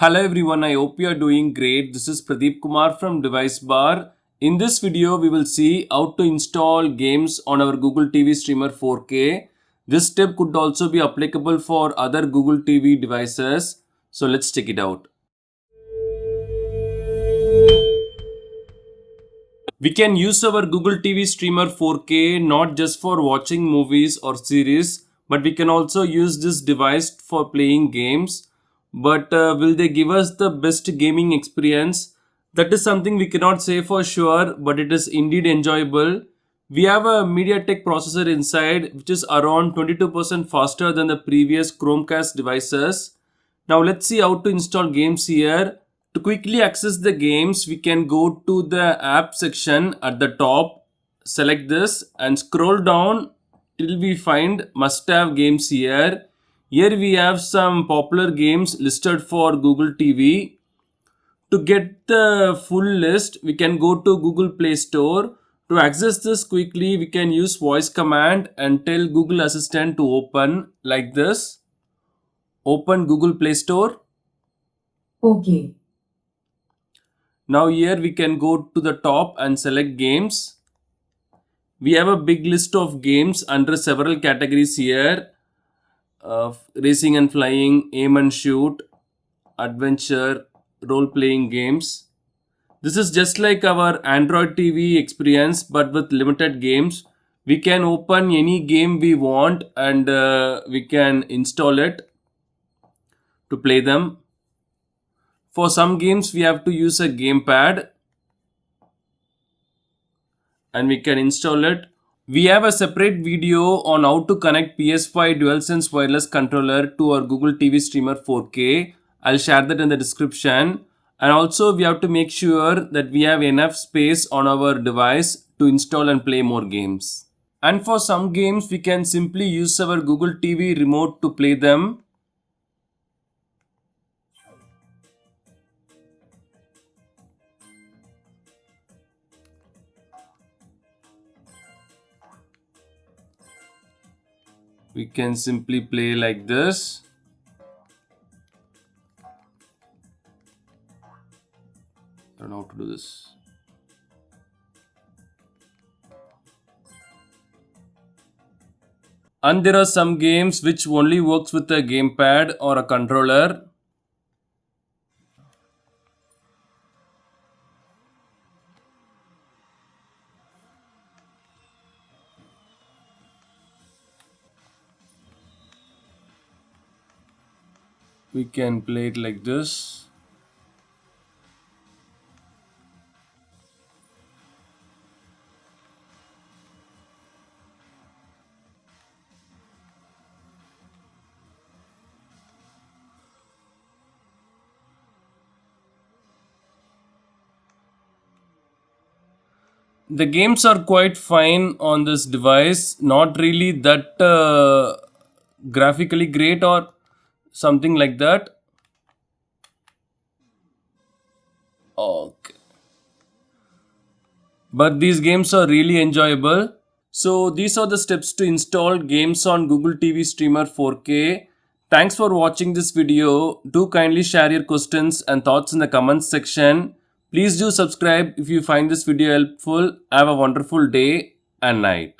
Hello everyone, I hope you are doing great. This is Pradeep Kumar from DeviceBAR. In this video, we will see how to install games on our Google TV Streamer 4K. This step could also be applicable for other Google TV devices. So let's check it out. We can use our Google TV Streamer 4K not just for watching movies or series, but we can also use this device for playing games. But will they give us the best gaming experience? That is something we cannot say for sure, but it is indeed enjoyable. We have a MediaTek processor inside, which is around 22% faster than the previous Chromecast devices. Now let's see how to install games here. To quickly access the games, we can go to the app section at the top, select this and scroll down till we find must have games here. Here we have some popular games listed for Google TV. To get the full list, we can go to Google Play Store. To access this quickly, we can use voice command and tell Google Assistant to open like this. Open Google Play Store. Okay. Now here we can go to the top and select games. We have a big list of games under several categories here. Racing and flying, aim and shoot, adventure, role-playing games. This is just like our Android TV experience but with limited games. We can open any game we want and we can install it to play them. For some games we have to use a GamePad and we can install it. We have a separate video on how to connect PS5 DualSense wireless controller to our Google TV Streamer 4K. I'll share that in the description. And also we have to make sure that we have enough space on our device to install and play more games. And for some games we can simply use our Google TV remote to play them. We can simply play like this. I don't know how to do this. And there are some games which only works with a gamepad or a controller. We can play it like this. The games are quite fine on this device, not really that graphically great or something like that. Okay. But these games are really enjoyable. So these are the steps to install games on Google TV Streamer 4K. Thanks for watching this video. Do kindly share your questions and thoughts in the comments section. Please do subscribe if you find this video helpful. Have a wonderful day and night.